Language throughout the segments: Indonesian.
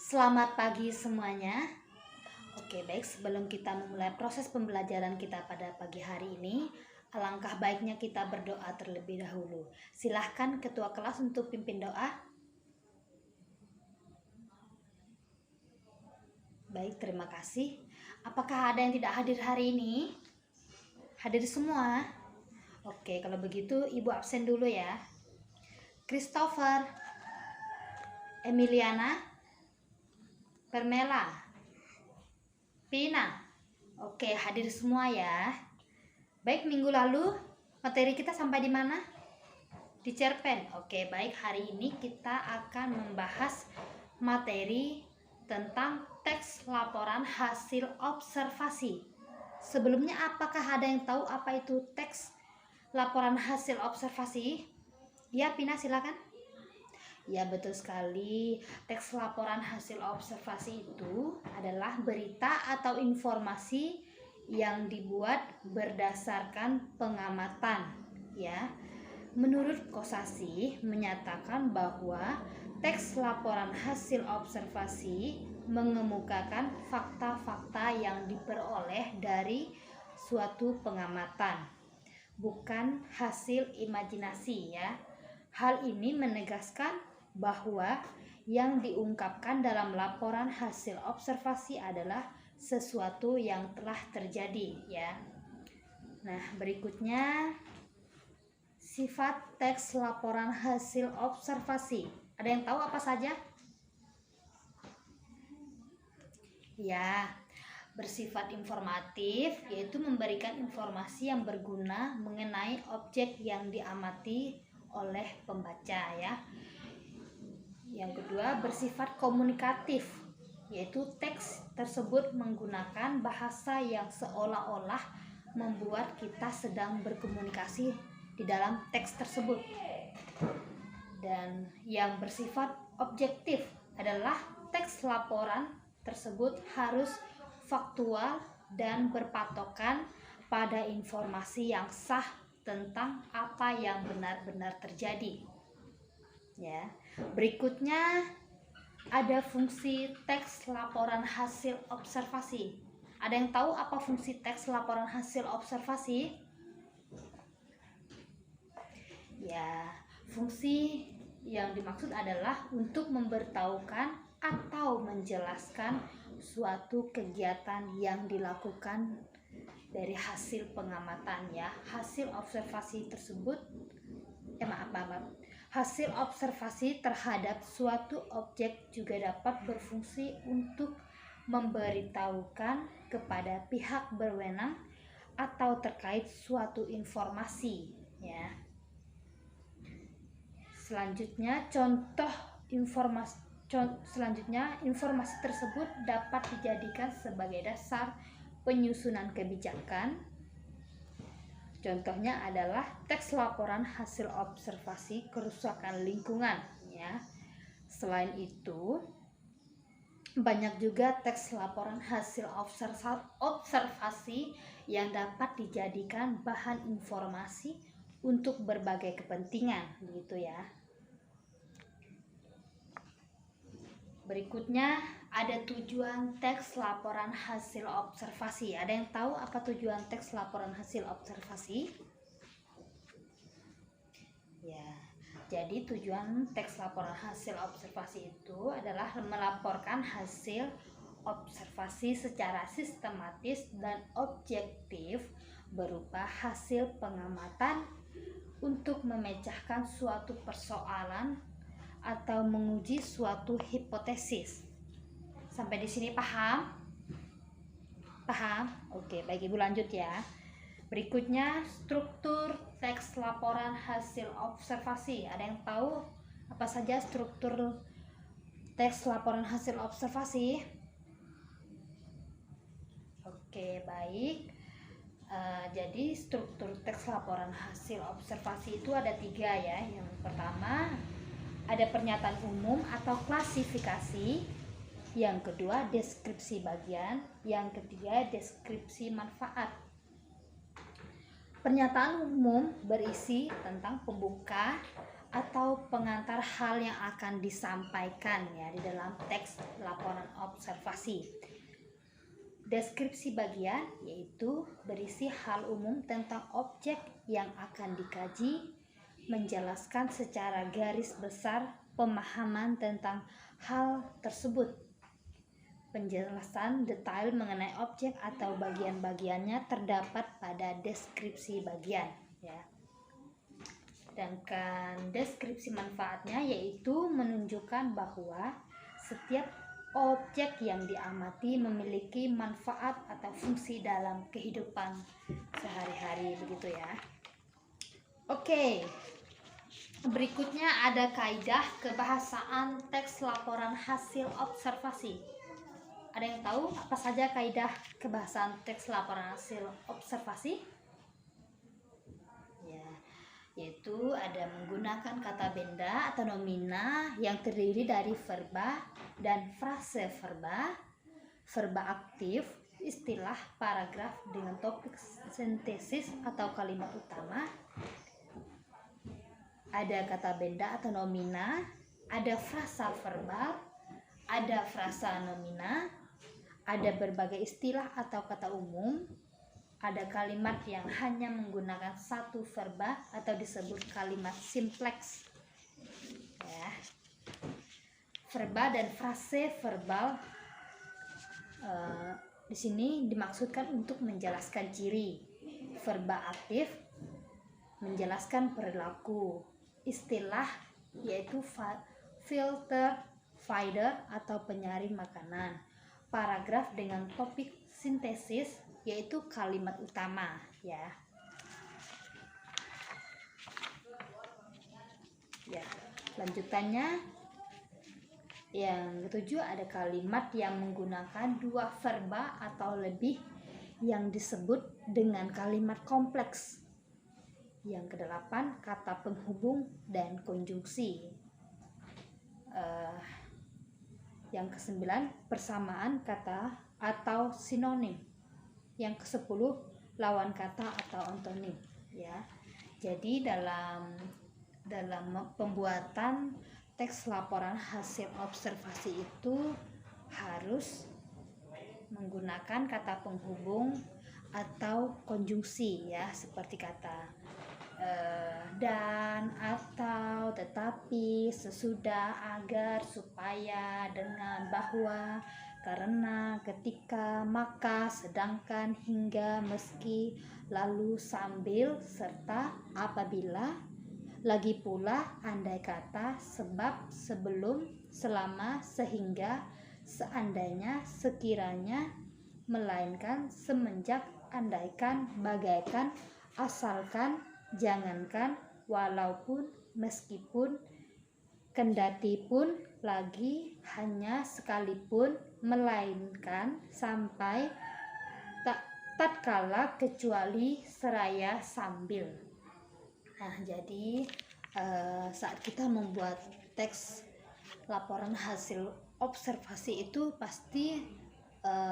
Selamat pagi semuanya. Oke, baik, sebelum kita memulai proses pembelajaran kita pada pagi hari ini, alangkah baiknya kita berdoa terlebih dahulu. Silahkan ketua kelas untuk pimpin doa. Baik, terima kasih. Apakah ada yang tidak hadir hari ini? Hadir semua? Oke, kalau begitu Ibu absen dulu ya. Christopher, Emiliana, Permela, Pina. Oke, hadir semua ya. Baik, minggu lalu materi kita sampai di mana? Di cerpen. Oke, baik, hari ini kita akan membahas materi tentang teks laporan hasil observasi. Sebelumnya, apakah ada yang tahu apa itu teks laporan hasil observasi? Ya, Pina, silakan. Ya, betul sekali. Teks laporan hasil observasi itu adalah berita atau informasi yang dibuat berdasarkan pengamatan, ya. Menurut Kosasih menyatakan bahwa teks laporan hasil observasi mengemukakan fakta-fakta yang diperoleh dari suatu pengamatan, bukan hasil imajinasi, ya. Hal ini menegaskan bahwa yang diungkapkan dalam laporan hasil observasi adalah sesuatu yang telah terjadi, ya. Nah, berikutnya sifat teks laporan hasil observasi. Ada yang tahu apa saja? Ya, bersifat informatif, yaitu memberikan informasi yang berguna mengenai objek yang diamati oleh pembaca, ya. Yang kedua, bersifat komunikatif, yaitu teks tersebut menggunakan bahasa yang seolah-olah membuat kita sedang berkomunikasi di dalam teks tersebut. Dan yang bersifat objektif adalah teks laporan tersebut harus faktual dan berpatokan pada informasi yang sah tentang apa yang benar-benar terjadi, ya. Berikutnya ada fungsi teks laporan hasil observasi. Ada yang tahu apa fungsi teks laporan hasil observasi? Ya, fungsi yang dimaksud adalah untuk memberitahukan atau menjelaskan suatu kegiatan yang dilakukan dari hasil pengamatan, ya. Hasil observasi tersebut hasil observasi terhadap suatu objek juga dapat berfungsi untuk memberitahukan kepada pihak berwenang atau terkait suatu informasi, ya. Selanjutnya informasi tersebut dapat dijadikan sebagai dasar penyusunan kebijakan. Contohnya adalah teks laporan hasil observasi kerusakan lingkungan, ya. Selain itu, banyak juga teks laporan hasil observasi yang dapat dijadikan bahan informasi untuk berbagai kepentingan, begitu ya. Berikutnya ada tujuan teks laporan hasil observasi. Ada yang tahu apa tujuan teks laporan hasil observasi? Ya, jadi tujuan teks laporan hasil observasi itu adalah melaporkan hasil observasi secara sistematis dan objektif berupa hasil pengamatan untuk memecahkan suatu persoalan atau menguji suatu hipotesis. Sampai di sini paham? Paham? Oke, baik, Ibu lanjut ya. Berikutnya struktur teks laporan hasil observasi. Ada yang tahu apa saja struktur teks laporan hasil observasi? Oke, baik. Jadi struktur teks laporan hasil observasi itu ada 3, ya. Yang pertama ada pernyataan umum atau klasifikasi, yang kedua deskripsi bagian, yang ketiga deskripsi manfaat. Pernyataan umum berisi tentang pembuka atau pengantar hal yang akan disampaikan ya di dalam teks laporan observasi. Deskripsi bagian yaitu berisi hal umum tentang objek yang akan dikaji, menjelaskan secara garis besar pemahaman tentang hal tersebut. Penjelasan detail mengenai objek atau bagian-bagiannya terdapat pada deskripsi bagian ya. Sedangkan deskripsi manfaatnya yaitu menunjukkan bahwa setiap objek yang diamati memiliki manfaat atau fungsi dalam kehidupan sehari-hari, begitu ya. Oke. Berikutnya ada kaidah kebahasaan teks laporan hasil observasi. Ada yang tahu apa saja kaidah kebahasaan teks laporan hasil observasi? Yaitu ada menggunakan kata benda atau nomina yang terdiri dari verba dan frase verba, verba aktif, istilah, paragraf dengan topik sintesis atau kalimat utama. Ada kata benda atau nomina, ada frasa verbal, ada frasa nomina, ada berbagai istilah atau kata umum, ada kalimat yang hanya menggunakan satu verba atau disebut kalimat simplex ya. Verba dan frase verbal di sini dimaksudkan untuk menjelaskan ciri. Verba aktif menjelaskan perilaku. Istilah yaitu filter, feeder atau penyaring makanan. Paragraf dengan topik sintesis yaitu kalimat utama ya. Lanjutannya yang ketujuh ada kalimat yang menggunakan dua verba atau lebih yang disebut dengan kalimat kompleks. Yang kedelapan kata penghubung dan konjungsi. Yang kesembilan persamaan kata atau sinonim. Yang ke-10 lawan kata atau antonim ya. Jadi dalam pembuatan teks laporan hasil observasi itu harus menggunakan kata penghubung atau konjungsi ya, seperti kata dan, atau, tetapi, sesudah, agar, supaya, dengan, bahwa, karena, ketika, maka, sedangkan, hingga, meski, lalu, sambil, serta, apabila, lagi pula, andai kata, sebab, sebelum, selama, sehingga, seandainya, sekiranya, melainkan, semenjak, andaikan, bagaikan, asalkan, jangankan, walaupun, meskipun, kendatipun, lagi, hanya, sekalipun, melainkan, sampai, tatkala, kecuali, seraya, sambil. Nah, jadi saat kita membuat teks laporan hasil observasi itu pasti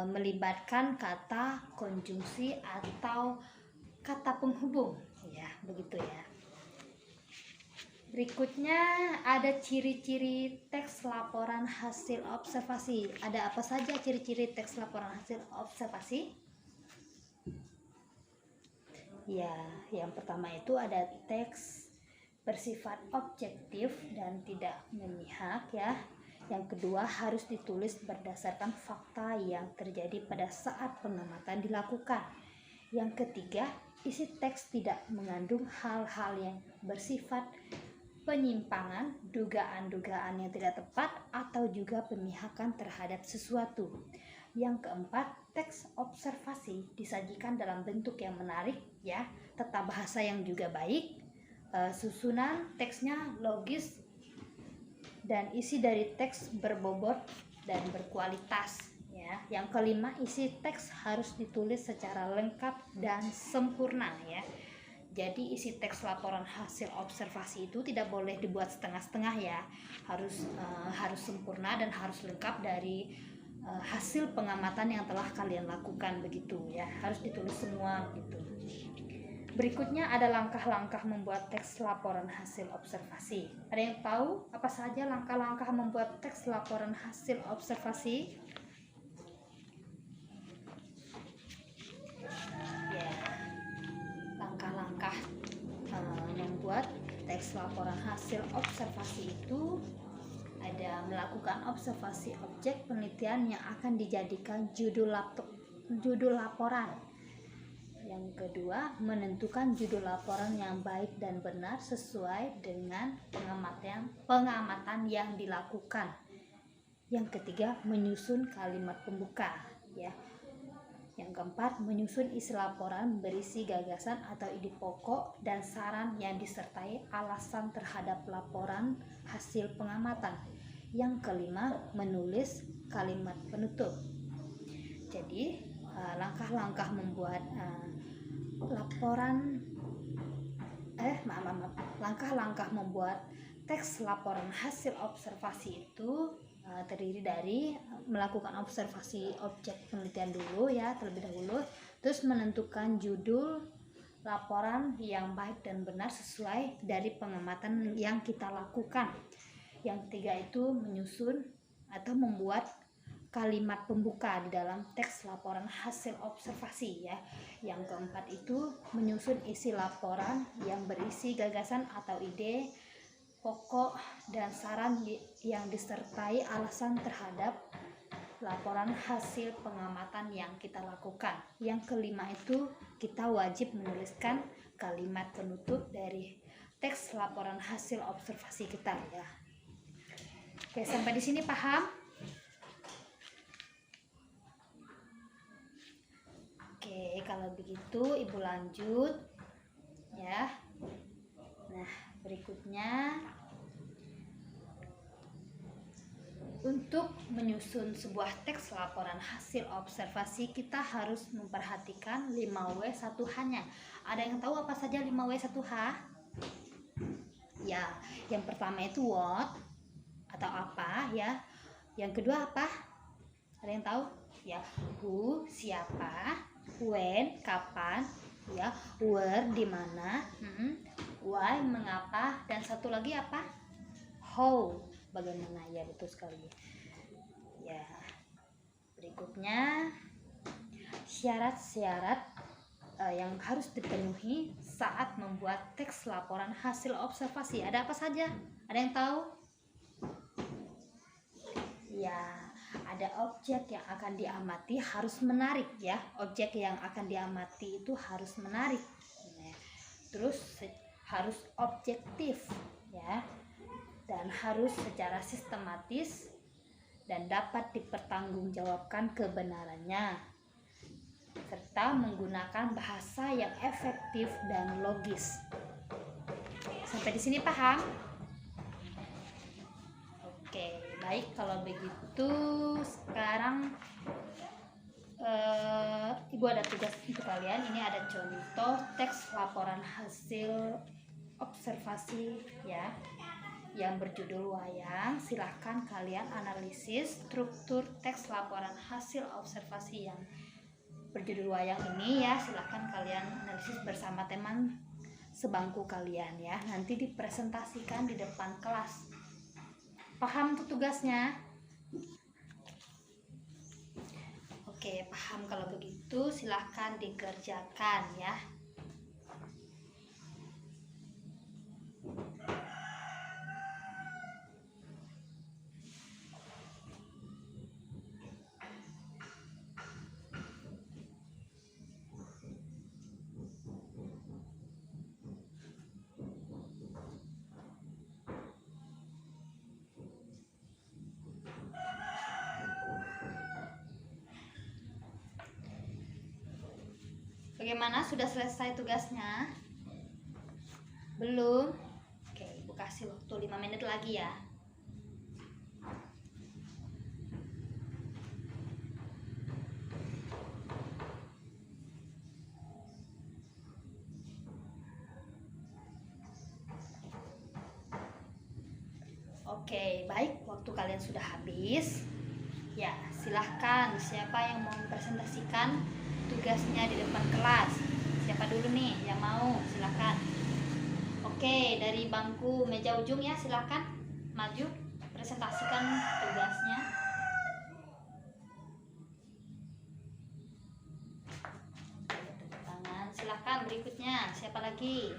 melibatkan kata konjungsi atau kata penghubung ya, begitu ya. Berikutnya ada ciri-ciri teks laporan hasil observasi. Ada apa saja ciri-ciri teks laporan hasil observasi? Ya, yang pertama itu ada teks bersifat objektif dan tidak memihak ya. Yang kedua harus ditulis berdasarkan fakta yang terjadi pada saat pengamatan dilakukan. Yang ketiga, isi teks tidak mengandung hal-hal yang bersifat penyimpangan, dugaan-dugaan yang tidak tepat, atau juga pemihakan terhadap sesuatu. Yang keempat, teks observasi disajikan dalam bentuk yang menarik ya, tata bahasa yang juga baik, susunan teksnya logis, dan isi dari teks berbobot dan berkualitas ya. Yang kelima, isi teks harus ditulis secara lengkap dan sempurna ya. Jadi isi teks laporan hasil observasi itu tidak boleh dibuat setengah-setengah ya, harus sempurna dan harus lengkap dari hasil pengamatan yang telah kalian lakukan, begitu ya, harus ditulis semua gitu. Berikutnya ada langkah-langkah membuat teks laporan hasil observasi. Ada yang tahu apa saja langkah-langkah membuat teks laporan hasil observasi? Ya, langkah-langkah membuat teks laporan hasil observasi itu ada melakukan observasi objek penelitian yang akan dijadikan judul laporan. Yang kedua, menentukan judul laporan yang baik dan benar sesuai dengan pengamatan yang dilakukan. Yang ketiga, menyusun kalimat pembuka, ya. Yang keempat, menyusun isi laporan berisi gagasan atau ide pokok dan saran yang disertai alasan terhadap laporan hasil pengamatan. Yang kelima, menulis kalimat penutup. Jadi, langkah-langkah membuat langkah-langkah membuat teks laporan hasil observasi itu terdiri dari melakukan observasi objek penelitian dulu ya terlebih dahulu, terus menentukan judul laporan yang baik dan benar sesuai dari pengamatan yang kita lakukan. Yang ketiga itu menyusun atau membuat kalimat pembuka di dalam teks laporan hasil observasi ya. Yang keempat itu menyusun isi laporan yang berisi gagasan atau ide pokok dan saran yang disertai alasan terhadap laporan hasil pengamatan yang kita lakukan. Yang kelima itu kita wajib menuliskan kalimat penutup dari teks laporan hasil observasi kita ya. Oke, sampai di sini paham? Oke, kalau begitu Ibu lanjut ya. Nah, berikutnya untuk menyusun sebuah teks laporan hasil observasi kita harus memperhatikan 5W1H-nya. Ada yang tahu apa saja 5W1H? Ya, yang pertama itu what atau apa ya. Yang kedua apa? Ada yang tahu? Ya, who siapa, when kapan, ya, where di mana, why mengapa, dan satu lagi apa? How bagaimana, ya betul sekali. Ya, berikutnya syarat-syarat yang harus dipenuhi saat membuat teks laporan hasil observasi. Ada apa saja? Ada yang tahu? Ya, ada objek yang akan diamati harus menarik ya. Objek yang akan diamati itu harus menarik. Nah, terus harus objektif ya. Dan harus secara sistematis dan dapat dipertanggungjawabkan kebenarannya. Serta menggunakan bahasa yang efektif dan logis. Sampai di sini paham? Oke. Baik, kalau begitu sekarang Ibu ada tugas untuk kalian. Ini ada contoh teks laporan hasil observasi ya, yang berjudul wayang. Silahkan kalian analisis struktur teks laporan hasil observasi yang berjudul wayang ini ya. Silahkan kalian analisis bersama teman sebangku kalian ya. Nanti dipresentasikan di depan kelas. Paham tuh tugasnya? Oke, paham. Kalau begitu silahkan dikerjakan ya. Bagaimana? Sudah selesai tugasnya? Belum? Oke, Ibu kasih waktu 5 menit lagi ya. Oke, baik, waktu kalian sudah habis. Ya, silahkan siapa yang mau mempresentasikan tugasnya di depan kelas. Siapa dulu nih yang mau? Silakan. Oke, dari bangku meja ujung ya, silakan maju presentasikan tugasnya. Tepuk tangan. Silakan berikutnya. Siapa lagi?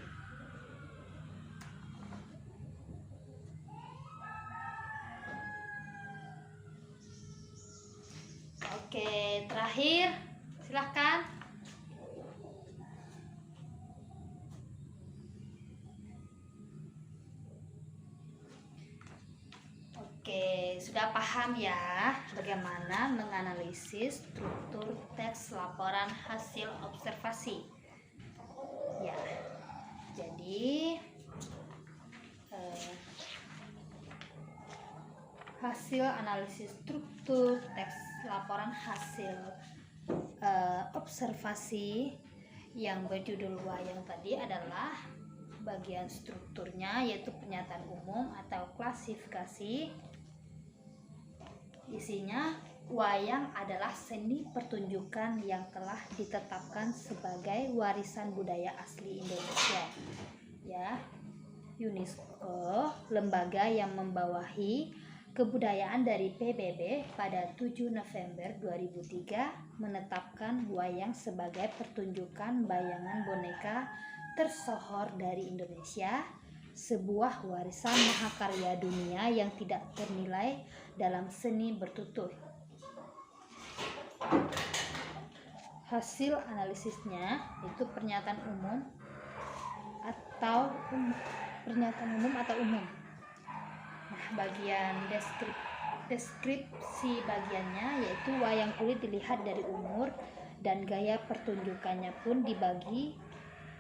Oke, terakhir silakan. Oke, sudah paham ya bagaimana menganalisis struktur teks laporan hasil observasi. Ya, jadi hasil analisis struktur teks laporan hasil observasi yang berjudul wayang tadi adalah bagian strukturnya, yaitu pernyataan umum atau klasifikasi. Isinya, wayang adalah seni pertunjukan yang telah ditetapkan sebagai warisan budaya asli Indonesia. Ya, UNESCO, lembaga yang membawahi kebudayaan dari PBB, pada 7 November 2003 menetapkan wayang sebagai pertunjukan bayangan boneka tersohor dari Indonesia, sebuah warisan mahakarya dunia yang tidak ternilai dalam seni bertutur. Hasil analisisnya itu pernyataan umum atau umum. Nah, bagian deskripsi bagiannya yaitu wayang kulit dilihat dari umur dan gaya pertunjukannya pun dibagi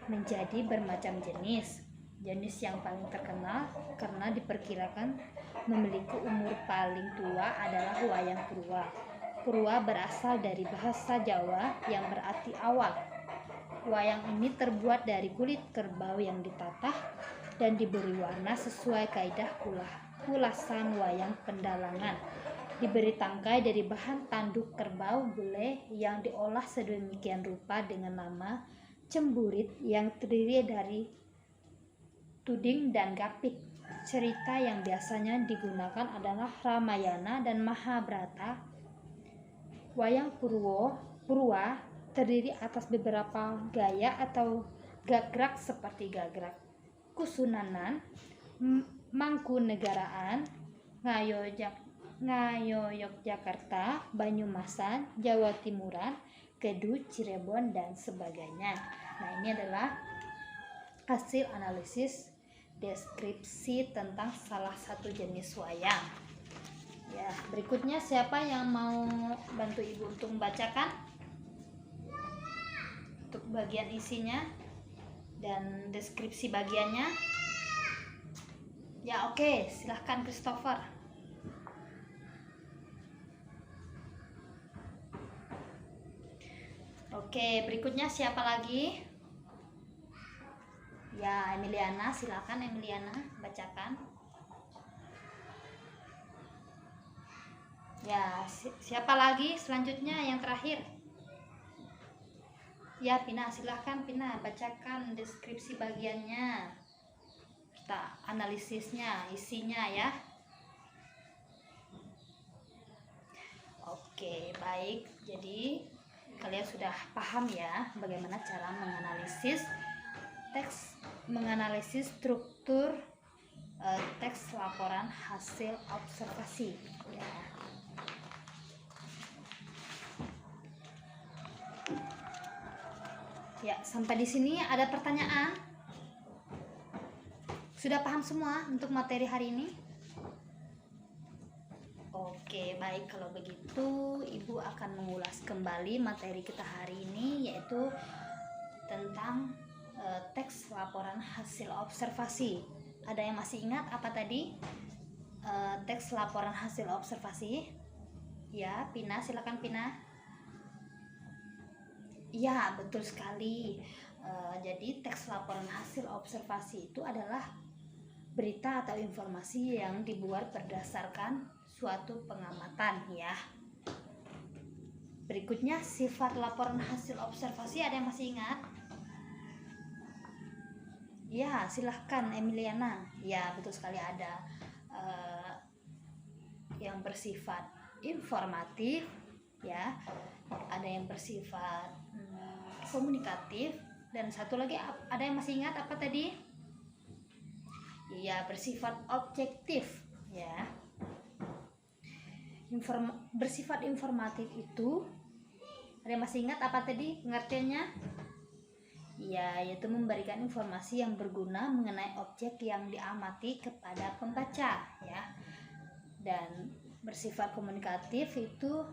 menjadi bermacam jenis. Jenis yang paling terkenal karena diperkirakan memiliki umur paling tua adalah wayang purwa. Purwa berasal dari bahasa Jawa yang berarti awal. Wayang ini terbuat dari kulit kerbau yang ditatah dan diberi warna sesuai kaidah kulasan wayang pendalangan. Diberi tangkai dari bahan tanduk kerbau bule yang diolah sedemikian rupa dengan nama cemburit yang terdiri dari tuding dan gapit. Cerita yang biasanya digunakan adalah Ramayana dan Mahabharata. Wayang purwa terdiri atas beberapa gaya atau gagrak seperti gagrak Kusunanan, Mangkunegaraan, Ngayo Yogyakarta, Banyumasan, Jawa Timuran, Kedu, Cirebon, dan sebagainya. Nah, ini adalah hasil analisis deskripsi tentang salah satu jenis wayang. Ya, berikutnya siapa yang mau bantu Ibu untuk membacakan untuk bagian isinya dan deskripsi bagiannya? Ya, oke, silahkan Christopher. Oke, berikutnya siapa lagi? Ya, Emiliana, silakan Emiliana bacakan. Ya, siapa lagi selanjutnya yang terakhir? Ya, Pina, silahkan Pina bacakan deskripsi bagiannya. Kita analisisnya, isinya ya. Oke, baik. Jadi kalian sudah paham ya bagaimana cara menganalisis struktur teks laporan hasil observasi ya. Ya, sampai di sini ada pertanyaan? Sudah paham semua untuk materi hari ini? Oke, baik, kalau begitu Ibu akan mengulas kembali materi kita hari ini, yaitu tentang teks laporan hasil observasi. Ada yang masih ingat apa tadi teks laporan hasil observasi? Ya, Pina, silakan Pina. Ya, betul sekali. Jadi teks laporan hasil observasi itu adalah berita atau informasi yang dibuat berdasarkan suatu pengamatan ya. Berikutnya sifat laporan hasil observasi, ada yang masih ingat? Ya, silahkan Emiliana. Ya, betul sekali ada yang bersifat informatif, ya, ada yang bersifat komunikatif, dan satu lagi ada yang masih ingat apa tadi? Ya, bersifat objektif, ya. Bersifat informatif itu, ada yang masih ingat apa tadi pengertiannya? Ya, yaitu memberikan informasi yang berguna mengenai objek yang diamati kepada pembaca, ya. Dan bersifat komunikatif itu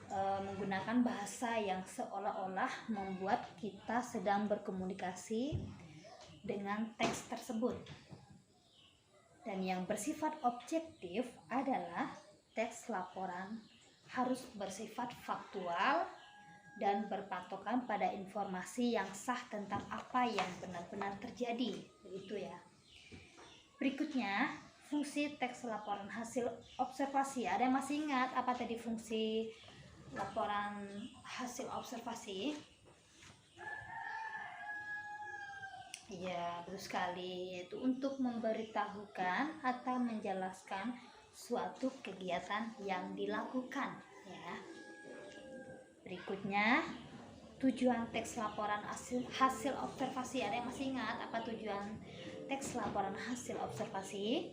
menggunakan bahasa yang seolah-olah membuat kita sedang berkomunikasi dengan teks tersebut. Dan yang bersifat objektif adalah teks laporan harus bersifat faktual dan berpatokan pada informasi yang sah tentang apa yang benar-benar terjadi, begitu ya. Berikutnya, fungsi teks laporan hasil observasi. Ada yang masih ingat apa tadi fungsi laporan hasil observasi? Ya, betul sekali, yaitu untuk memberitahukan atau menjelaskan suatu kegiatan yang dilakukan, ya. Berikutnya, tujuan teks laporan hasil observasi. Ada yang masih ingat apa tujuan teks laporan hasil observasi?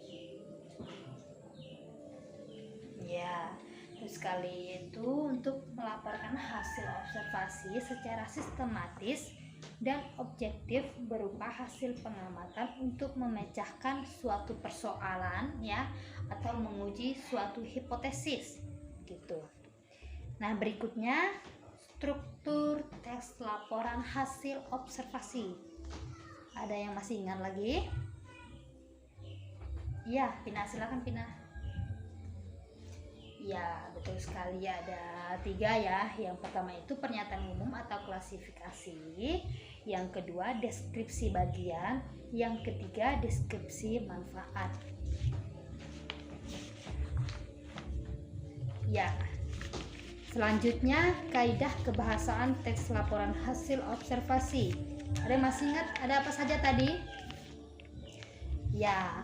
Ya, betul sekali, itu untuk melaporkan hasil observasi secara sistematis dan objektif berupa hasil pengamatan untuk memecahkan suatu persoalan, ya, atau menguji suatu hipotesis, gitu. Nah, berikutnya struktur teks laporan hasil observasi. Ada yang masih ingat lagi? Ya, Pina, silakan Pina. Ya, betul sekali, ada 3 ya. Yang pertama itu pernyataan umum atau klasifikasi, yang kedua deskripsi bagian, yang ketiga deskripsi manfaat. Ya, selanjutnya kaidah kebahasaan teks laporan hasil observasi. Ada yang masih ingat ada apa saja tadi? Ya,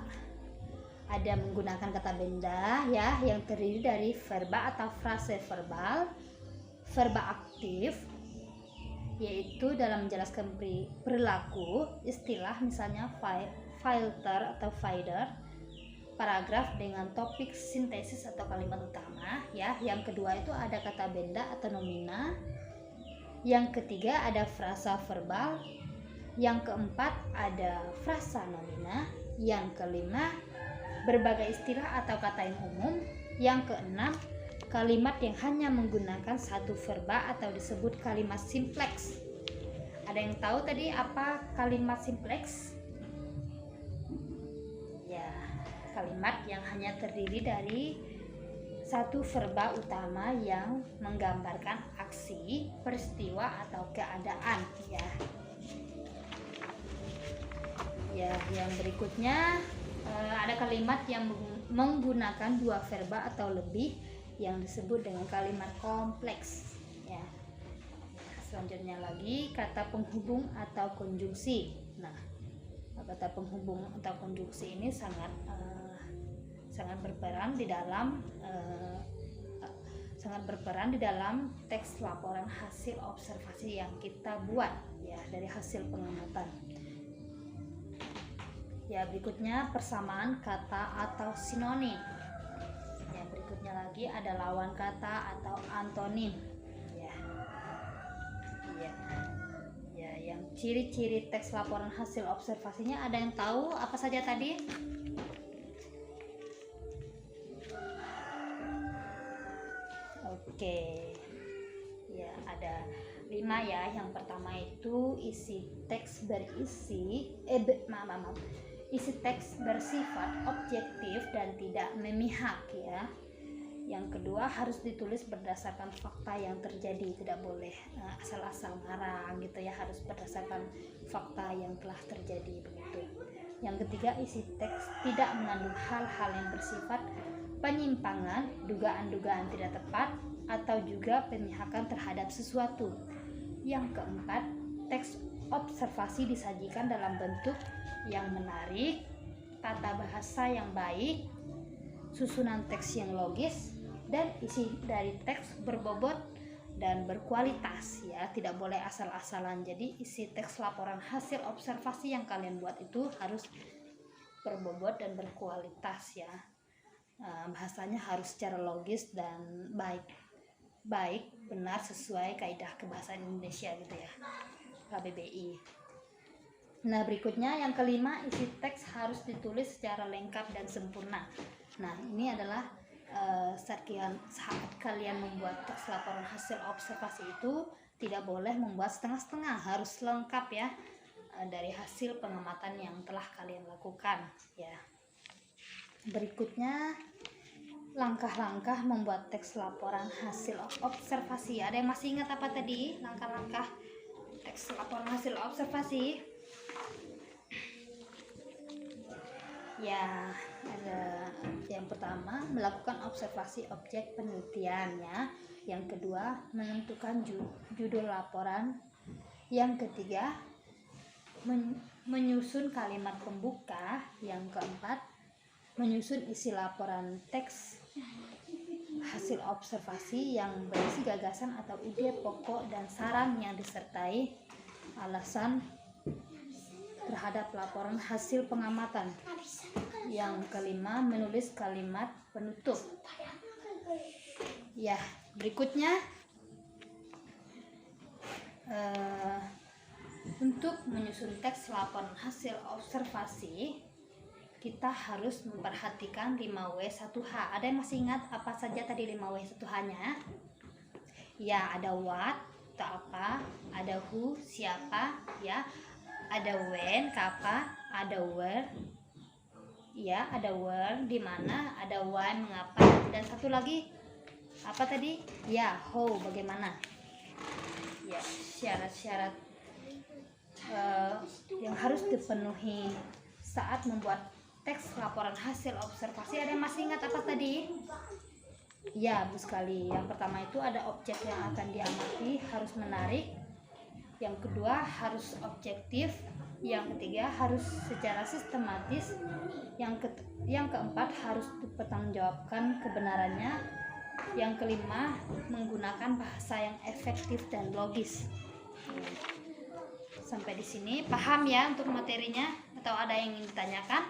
ada menggunakan kata benda, ya, yang terdiri dari verba atau frase verbal, verba aktif, yaitu dalam menjelaskan perilaku, istilah misalnya filter atau feeder, paragraf dengan topik sintesis atau kalimat utama, ya. Yang kedua itu ada kata benda atau nomina. Yang ketiga ada frasa verbal. Yang keempat ada frasa nomina. Yang kelima berbagai istilah atau kata yang umum. Yang keenam kalimat yang hanya menggunakan satu verba atau disebut kalimat simpleks. Ada yang tahu tadi apa kalimat simpleks? Ya, kalimat yang hanya terdiri dari satu verba utama yang menggambarkan aksi, peristiwa atau keadaan, ya. Ya, yang berikutnya ada kalimat yang menggunakan 2 verba atau lebih yang disebut dengan kalimat kompleks, ya. Selanjutnya lagi kata penghubung atau konjungsi. Nah, kata penghubung atau konjungsi ini sangat berperan di dalam teks laporan hasil observasi yang kita buat, ya, dari hasil pengamatan. Ya, berikutnya persamaan kata atau sinonim. Ya, berikutnya lagi ada lawan kata atau antonim, ya. Ya, yang ciri-ciri teks laporan hasil observasinya ada yang tahu apa saja tadi? Oke. Ya, ada 5 ya. Yang pertama itu isi teks berisi isi teks bersifat objektif dan tidak memihak, ya. Yang kedua harus ditulis berdasarkan fakta yang terjadi, tidak boleh asal-asal ngarang gitu ya, harus berdasarkan fakta yang telah terjadi, begitu. Yang ketiga, isi teks tidak mengandung hal-hal yang bersifat penyimpangan, dugaan-dugaan tidak tepat, atau juga pemihakan terhadap sesuatu. Yang keempat, teks observasi disajikan dalam bentuk yang menarik, tata bahasa yang baik, susunan teks yang logis, dan isi dari teks berbobot dan berkualitas ya, tidak boleh asal-asalan. Jadi isi teks laporan hasil observasi yang kalian buat itu harus berbobot dan berkualitas ya. Bahasanya harus secara logis dan baik, benar, sesuai kaidah kebahasaan Indonesia gitu ya, KBBI. Nah, berikutnya yang kelima, isi teks harus ditulis secara lengkap dan sempurna. Nah, ini adalah saat kalian membuat teks laporan hasil observasi itu tidak boleh membuat setengah-setengah, harus lengkap ya, dari hasil pengamatan yang telah kalian lakukan ya. Berikutnya, langkah-langkah membuat teks laporan hasil observasi. Ada yang masih ingat apa tadi langkah-langkah teks laporan hasil observasi? Ya, ada yang pertama, melakukan observasi objek penelitian ya. Yang kedua, menentukan judul laporan. Yang ketiga, menyusun kalimat pembuka. Yang keempat, menyusun isi laporan teks hasil observasi yang berisi gagasan atau ide pokok dan saran yang disertai alasan terhadap laporan hasil pengamatan. Yang kelima, menulis kalimat penutup. Ya, berikutnya untuk menyusun teks laporan hasil observasi, kita harus memperhatikan 5W1H. Ada yang masih ingat apa saja tadi 5W1H-nya? Ya, ada what, atau apa, ada who, siapa, ya, ada when, kapan, ada where, ya, ada where, di mana, ada why, mengapa, dan satu lagi apa tadi? Ya, how, bagaimana. Ya, syarat-syarat yang harus dipenuhi saat membuat teks laporan hasil observasi. Ada yang masih ingat apa tadi? Ya, bagus sekali. Yang pertama itu ada objek yang akan diamati harus menarik. Yang kedua harus objektif. Yang ketiga harus secara sistematis. Yang keempat harus dipertanggungjawabkan kebenarannya. Yang kelima menggunakan bahasa yang efektif dan logis. Sampai di sini paham ya untuk materinya, atau ada yang ingin ditanyakan?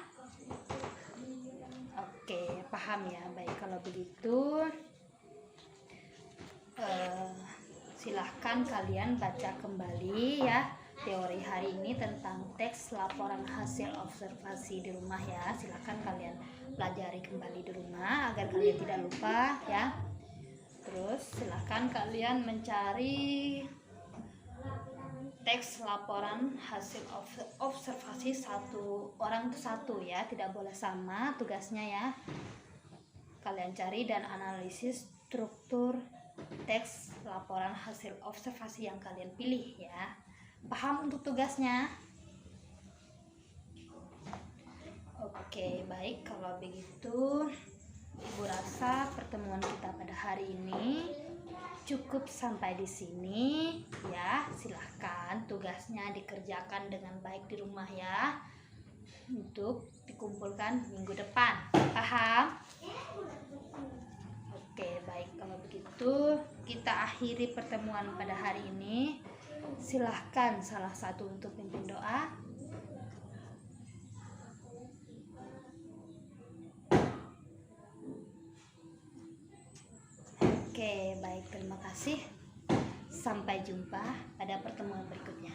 Oke, paham ya. Baik, kalau begitu silahkan kalian baca kembali ya teori hari ini tentang teks laporan hasil observasi di rumah ya. Silahkan kalian pelajari kembali di rumah agar kalian tidak lupa ya. Terus silahkan kalian mencari teks laporan hasil observasi satu orang itu satu ya, tidak boleh sama tugasnya ya. Kalian cari dan analisis struktur teks laporan hasil observasi yang kalian pilih ya. Paham untuk tugasnya? Oke, baik, kalau begitu Ibu rasa pertemuan kita pada hari ini cukup sampai di sini ya. Silahkan tugasnya dikerjakan dengan baik di rumah ya, untuk dikumpulkan minggu depan. Paham? Oke, baik, kalau begitu kita akhiri pertemuan pada hari ini. Silahkan salah satu untuk pimpin doa. Oke, baik, terima kasih. Sampai jumpa pada pertemuan berikutnya.